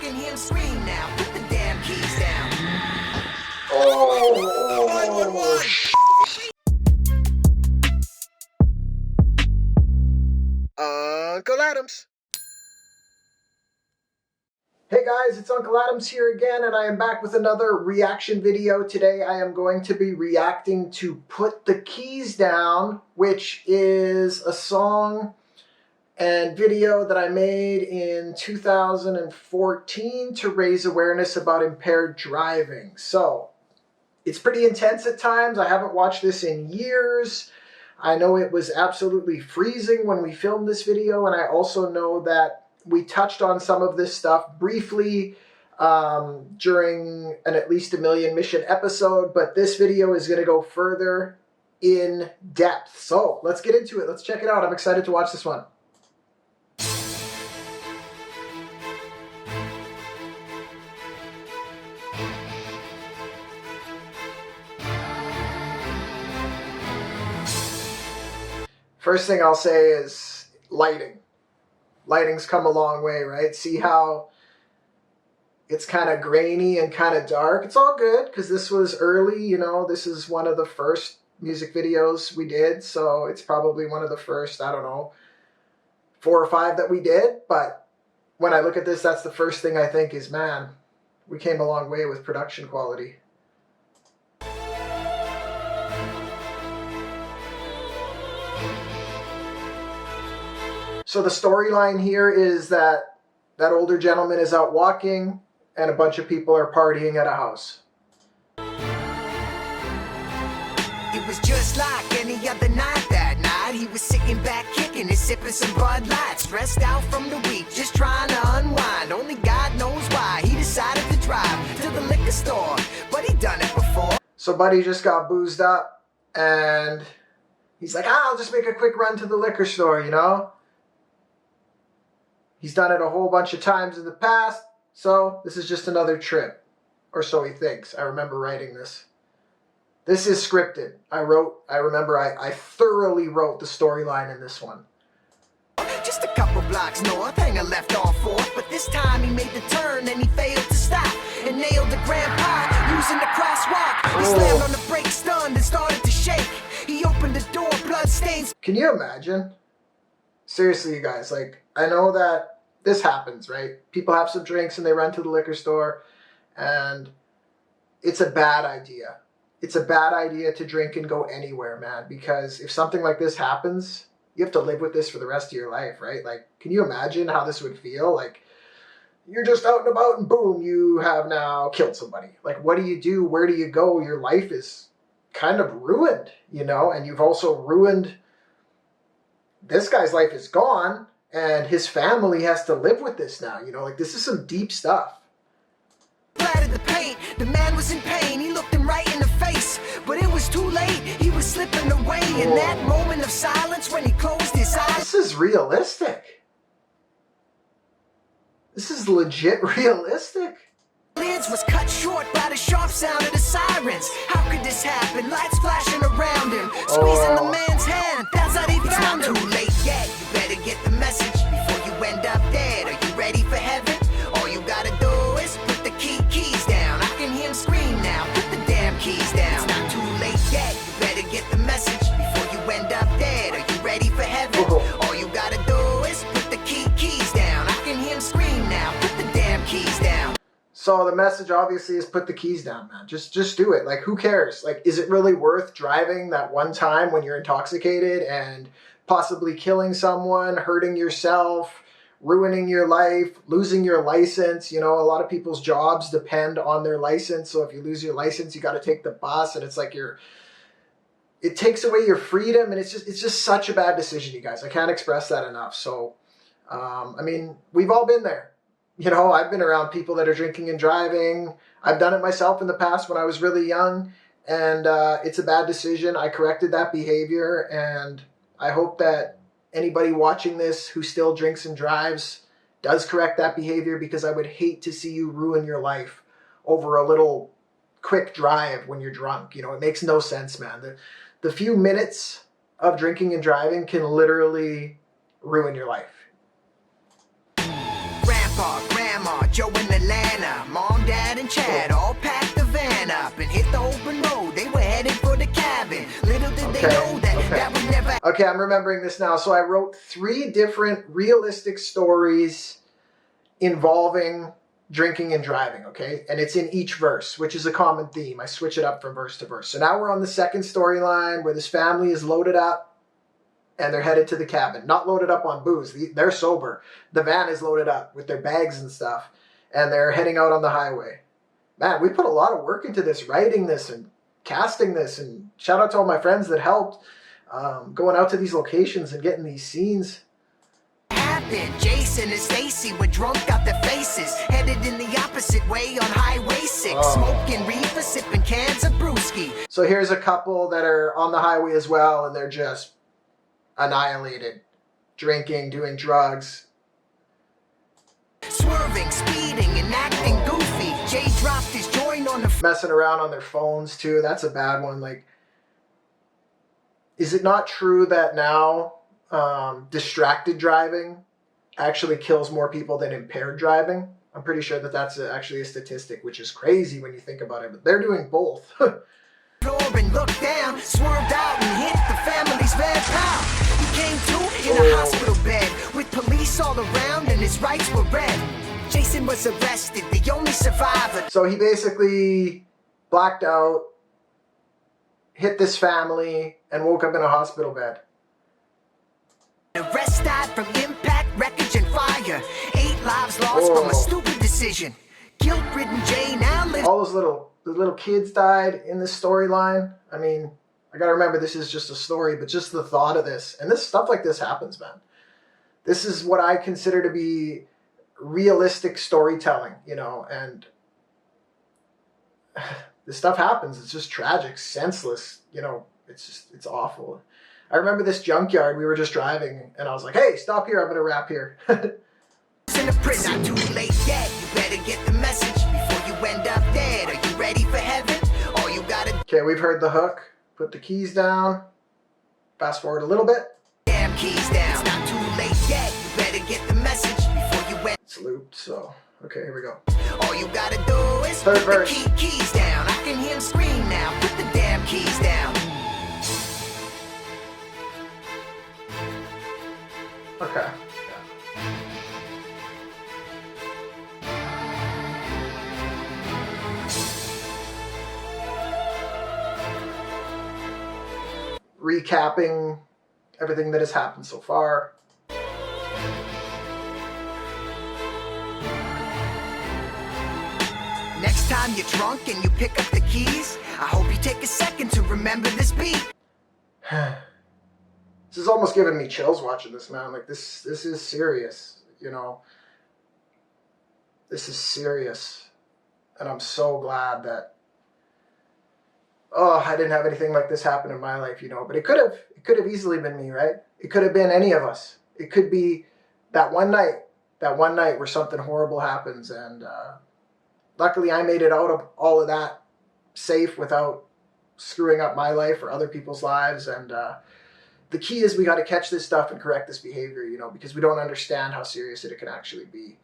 can hear him scream now. Put the damn keys down. Oh, 911. Unkle Adams. Hey guys, it's Unkle Adams here again, and I am back with another reaction video. Today I am going to be reacting to Put the Keys Down, which is a song and video that I made in 2014 to raise awareness about impaired driving. So, it's pretty intense at times. I haven't watched this in years. I know it was absolutely freezing when we filmed this video, and I also know that we touched on some of this stuff briefly during an At Least a Million Mission episode, but this video is going to go further in depth. So let's get into it. Let's check it out. I'm excited to watch this one. First thing I'll say is lighting. Lighting's come a long way, right? See how it's kind of grainy and kind of dark? It's all good because this was early, you know. This is one of the first music videos we did, so it's probably one of the first, I don't know, 4 or 5 that we did. But when I look at this, that's the first thing I think is, man, we came a long way with production quality. So the storyline here is that older gentleman is out walking and a bunch of people are partying at a house. It was just like any other night that night. He was sitting back kicking and sipping some Bud Light. Stressed out from the week, just trying to unwind. Only God knows why he decided to drive to the liquor store. But he done it before. So Buddy just got boozed up and he's like, I'll just make a quick run to the liquor store, you know? He's done it a whole bunch of times in the past, so this is just another trip. Or so he thinks. I remember writing this. This is scripted. I remember I thoroughly wrote the storyline in this one. Just a couple blocks north, hanger left off 4th, but this time he made the turn and he failed to stop and nailed the grandpa using the crosswalk. He slammed on the brakes, stunned and started to shake. He opened the door, blood stains. Can you imagine? Seriously, you guys, like, I know that this happens, right? People have some drinks and they run to the liquor store, and it's a bad idea. It's a bad idea to drink and go anywhere, man, because if something like this happens, you have to live with this for the rest of your life, right? Like, can you imagine how this would feel? Like, you're just out and about and boom, you have now killed somebody. Like, what do you do? Where do you go? Your life is kind of ruined, you know, and you've also ruined, this guy's life is gone. And his family has to live with this now, you know, like this is some deep stuff. Splattered the paint, the man was in pain, he looked him right in the face, but it was too late, he was slipping away. In that moment of silence when he closed his eyes. This is realistic. This is legit realistic. Lids was cut short by the sharp sound of the sirens. How could this happen? Lights flashing around him, squeezing the man's hand. That's how they found him. It's not too late yet. You better get the message before you end up dead. Are you ready for heaven? All you gotta do is put the keys down. I can hear him scream now. Put the damn keys down. It's not too late yet. You better get the message before you end up dead. Are you ready for heaven? All you gotta do is put the keys down. I can hear him scream now. Put the damn keys down. So the message obviously is put the keys down, man. Just do it. Like, who cares? Like, is it really worth driving that one time when you're intoxicated and possibly killing someone, hurting yourself, ruining your life, losing your license? You know, a lot of people's jobs depend on their license. So if you lose your license, you got to take the bus, and it's like it takes away your freedom, and it's just such a bad decision, you guys. I can't express that enough. So, I mean, we've all been there. You know, I've been around people that are drinking and driving. I've done it myself in the past when I was really young, and it's a bad decision. I corrected that behavior, and I hope that anybody watching this who still drinks and drives does correct that behavior, because I would hate to see you ruin your life over a little quick drive when you're drunk. You know, it makes no sense, man. The few minutes of drinking and driving can literally ruin your life. Grandpa, Grandma, Joe and Atlanta, Mom, Dad, and Chad all packed the van up and hit the open road. They were headed for the cabin. Little did they know that would never. Okay, I'm remembering this now. So I wrote 3 different realistic stories involving drinking and driving, okay? And it's in each verse, which is a common theme. I switch it up from verse to verse. So now we're on the second storyline where this family is loaded up and they're headed to the cabin. Not loaded up on booze. They're sober. The van is loaded up with their bags and stuff, and they're heading out on the highway. Man, we put a lot of work into this, writing this and casting this, and shout out to all my friends that helped going out to these locations and getting these scenes. Jason and Stacy were drunk out their faces, headed in the opposite way on Highway 6, smoking reefer, sipping cans of brewski. So here's a couple that are on the highway as well, and they're just annihilated, drinking, doing drugs, swerving, speeding, and acting goofy. Jay dropped his joint on the messing around on their phones too. That's a bad one. Like, is it not true that now distracted driving actually kills more people than impaired driving? I'm pretty sure that that's actually a statistic, which is crazy when you think about it, but they're doing both. floor and looked down, swerved out and hit the family's van. Pow! He came to in a hospital bed with police all around and his rights were read. Jason was arrested, the only survivor. So he basically blacked out, hit this family, and woke up in a hospital bed. The rest died from impact, wreckage, and fire. 8 lives lost from a stupid decision. Guilt-ridden Jay now lives. All the little kids died in this storyline. I mean, I gotta remember this is just a story, but just the thought of this, and this stuff like this happens, man. This is what I consider to be realistic storytelling, you know, and this stuff happens. It's just tragic, senseless, you know, it's awful. I remember this junkyard, we were just driving, and I was like, hey, stop here, I'm going to rap here. In a prison, not too late yet. You better get the message before you end up dead. Are you ready for heaven? All you gotta. Okay, we've heard the hook. Put the keys down. Fast forward a little bit. Damn keys down. It's not too late yet. You better get the message before you end. It's looped, so okay, here we go. All you gotta do is Third put verse. the keys down. I can hear him scream now. Put the damn keys down. Okay. Recapping everything that has happened so far. Next time you're drunk and you pick up the keys, I hope you take a second to remember this beat. This is almost giving me chills watching this, man. Like, this is serious, you know. This is serious. And I'm so glad that, I didn't have anything like this happen in my life, you know. But it could have easily been me, right? It could have been any of us. It could be that one night where something horrible happens. And luckily I made it out of all of that safe without screwing up my life or other people's lives. And the key is we got to catch this stuff and correct this behavior, you know, because we don't understand how serious it can actually be.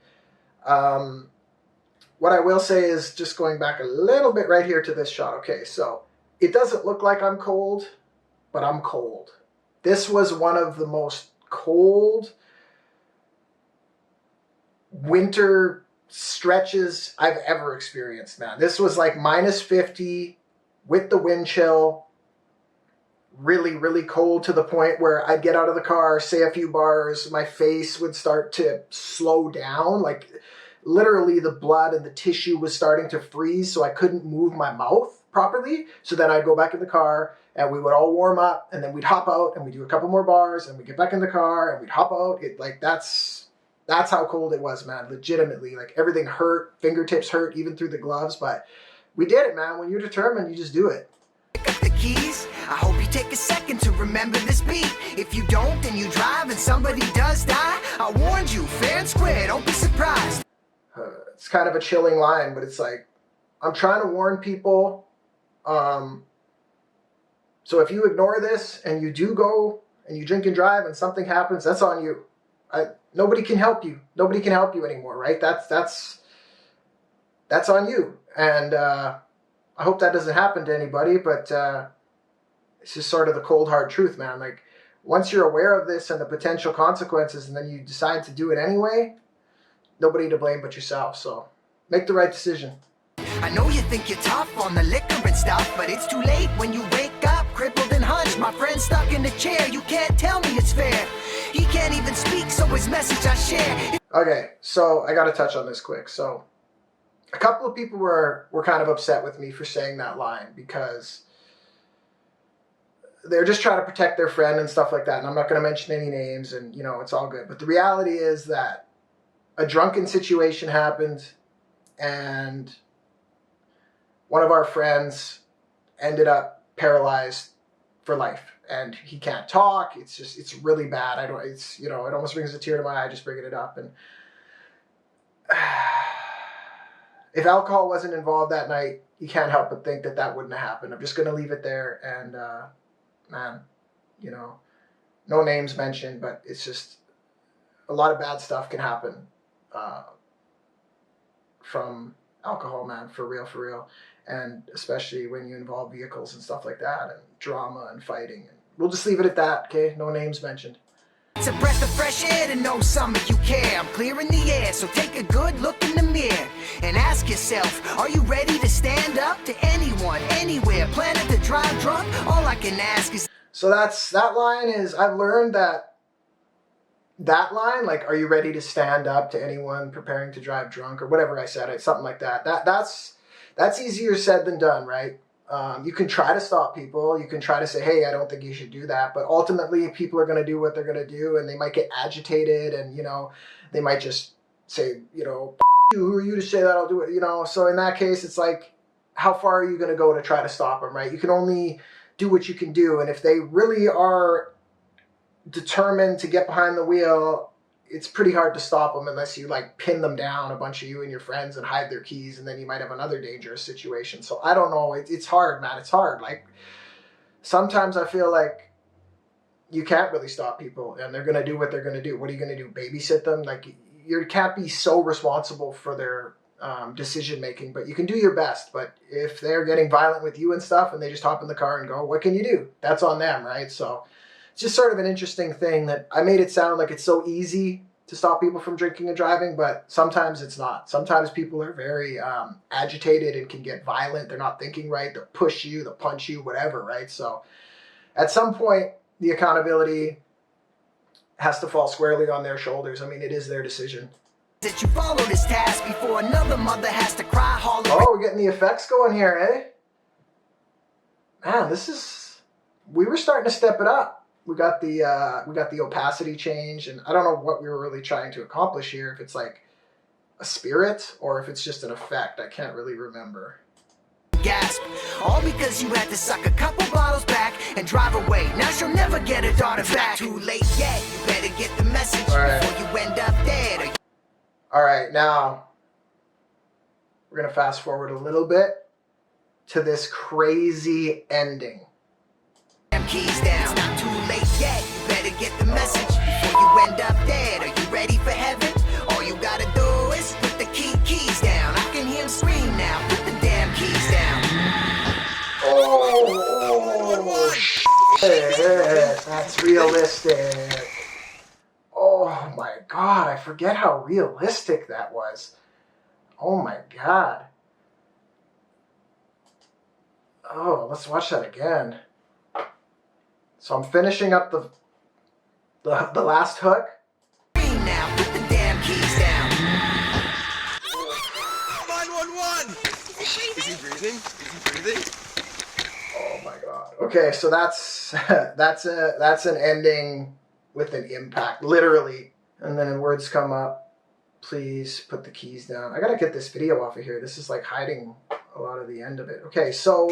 What I will say is, just going back a little bit right here to this shot. Okay, so it doesn't look like I'm cold, but I'm cold. This was one of the most cold winter stretches I've ever experienced, man. This was like minus 50 with the wind chill. Really, really cold to the point where I'd get out of the car, say a few bars, my face would start to slow down. Like, literally the blood and the tissue was starting to freeze, so I couldn't move my mouth properly. So then I'd go back in the car and we would all warm up, and then we'd hop out and we'd do a couple more bars and we'd get back in the car and we'd hop out. That's how cold it was, man. Legitimately, like, everything hurt, fingertips hurt, even through the gloves, but we did it, man. When you're determined, you just do it. Pick up the keys. I hope you take a second to remember this beat. If you don't, then you drive and somebody does die. I warned you, fair and square, don't be surprised. It's kind of a chilling line, but it's like, I'm trying to warn people. So if you ignore this and you do go and you drink and drive and something happens, that's on you. Nobody can help you. Nobody can help you anymore, right? That's on you. And I hope that doesn't happen to anybody, but it's just sort of the cold hard truth, man. Like, once you're aware of this and the potential consequences, and then you decide to do it anyway, nobody to blame but yourself. So make the right decision. I know you think you're tough on the liquor and stuff, but it's too late when you wake up crippled and hunched. My friend stuck in the chair, you can't tell me it's fair. He can't even speak, so his message I share. Okay, so I got to touch on this quick. So a couple of people were kind of upset with me for saying that line, because they're just trying to protect their friend and stuff like that. And I'm not going to mention any names, and, you know, it's all good. But the reality is that a drunken situation happened, and one of our friends ended up paralyzed for life, and he can't talk. It's really bad. It almost brings a tear to my eye just bringing it up. And if alcohol wasn't involved that night, you can't help but think that wouldn't have happened. I'm just going to leave it there. And, man, you know, no names mentioned, but it's just a lot of bad stuff can happen from alcohol, man, for real. And especially when you involve vehicles and stuff like that, and drama and fighting. And we'll just leave it at that, okay? No names mentioned. It's a breath of fresh air to know some of you care. I'm clearing the air, so take a good look in the mirror and ask yourself, are you ready to stand up to anyone, anywhere, planning to drive drunk? All I can ask is... So that line is, I've learned that line, like, are you ready to stand up to anyone preparing to drive drunk, or whatever I said, something like that. That's easier said than done, right? You can try to stop people. You can try to say, hey, I don't think you should do that. But ultimately, people are going to do what they're going to do, and they might get agitated, and, you know, they might just say, you know, you, who are you to say that? I'll do it, you know. So in that case, it's like, how far are you going to go to try to stop them, right? You can only do what you can do. And if they really are determined to get behind the wheel, it's pretty hard to stop them unless you, like, pin them down, a bunch of you and your friends, and hide their keys, and then you might have another dangerous situation. So I don't know. It's hard, man. It's hard. Like, sometimes I feel like you can't really stop people, and they're going to do what they're going to do. What are you going to do? Babysit them? Like, you can't be so responsible for their decision making, but you can do your best. But if they're getting violent with you and stuff, and they just hop in the car and go, what can you do? That's on them, right? So it's just sort of an interesting thing that I made it sound like it's so easy to stop people from drinking and driving, but sometimes it's not. Sometimes people are very agitated and can get violent. They're not thinking right. They'll push you, they'll punch you, whatever, right? So at some point, the accountability has to fall squarely on their shoulders. I mean, it is their decision. That you follow this task before another mother has to cry hollow. Oh, we're getting the effects going here, eh? Man, we were starting to step it up. We got the opacity change, and I don't know what we were really trying to accomplish here, if it's like a spirit or if it's just an effect. I can't really remember. Gasp, all because you had to suck a couple bottles back and drive away. Now she'll never get her daughter back. Too late yet, you better get the message before you end up dead. All right, now we're going to fast forward a little bit to this crazy ending. Keys down, not too late yet, you better get the message before you end up dead. Are you ready for heaven? All you gotta do is put the keys down. I can hear him scream now, put the damn keys down. Oh, shit, that's realistic. Oh my God, I forget how realistic that was. Oh my God. Oh, let's watch that again. So I'm finishing up the last hook. Now put the damn keys down. 911! Is he breathing? Is he breathing? Oh my God. Okay, so that's an ending with an impact, literally. And then words come up. Please put the keys down. I gotta get this video off of here. This is like hiding a lot of the end of it. Okay, so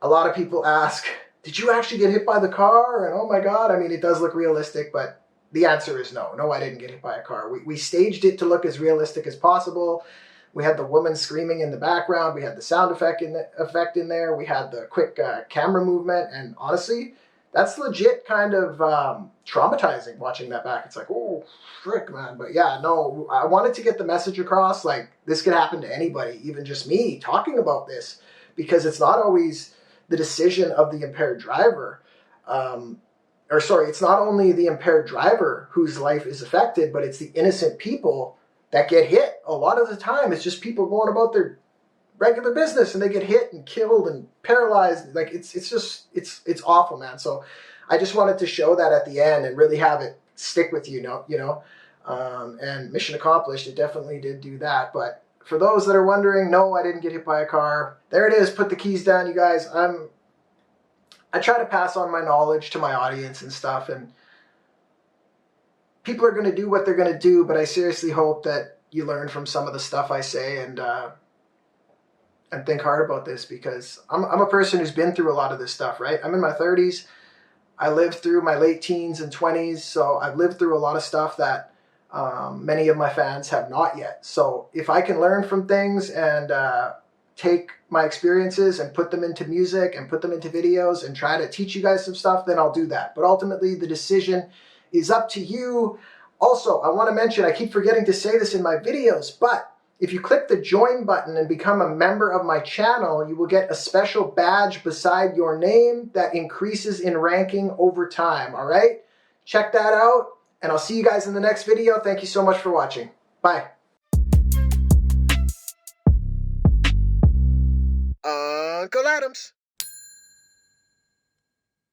a lot of people ask, did you actually get hit by the car? And oh my God, I mean, it does look realistic, but the answer is no. No, I didn't get hit by a car. We staged it to look as realistic as possible. We had the woman screaming in the background. We had the sound effect in there. We had the quick camera movement. And honestly, that's legit kind of traumatizing watching that back. It's like, oh, frick, man. But yeah, no, I wanted to get the message across. Like, this could happen to anybody, even just me talking about this, because it's not always the decision of the impaired driver. It's not only the impaired driver whose life is affected, but it's the innocent people that get hit. A lot of the time, it's just people going about their regular business and they get hit and killed and paralyzed. Like, it's awful, man. So I just wanted to show that at the end and really have it stick with you, and mission accomplished. It definitely did do that. But for those that are wondering, no, I didn't get hit by a car. There it is. Put the keys down, you guys. I try to pass on my knowledge to my audience and stuff, and people are going to do what they're going to do, but I seriously hope that you learn from some of the stuff I say and think hard about this, because I'm a person who's been through a lot of this stuff, right? I'm in my 30s. I lived through my late teens and 20s, so I've lived through a lot of stuff that many of my fans have not yet. So if I can learn from things and take my experiences and put them into music and put them into videos and try to teach you guys some stuff, then I'll do that. But ultimately, the decision is up to you. Also, I want to mention, I keep forgetting to say this in my videos, but if you click the join button and become a member of my channel, you will get a special badge beside your name that increases in ranking over time, all right? Check that out, and I'll see you guys in the next video. Thank you so much for watching. Bye. Unkle Adams.